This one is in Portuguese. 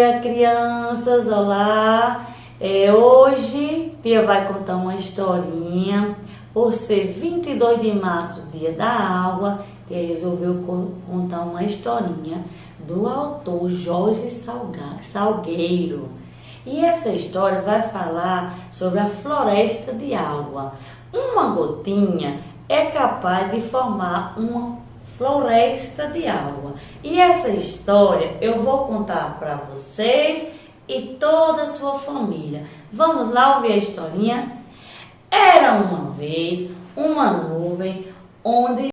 dia, crianças! Olá! Hoje, Tia vai contar uma historinha. Por ser 22 de março, dia da água, Tia resolveu contar uma historinha do autor Jorge Salgueiro. E essa história vai falar sobre a floresta de água. Uma gotinha é capaz de formar uma floresta de água. E essa história eu vou contar para vocês e toda a sua família. Vamos lá ouvir a historinha? Era uma vez uma nuvem onde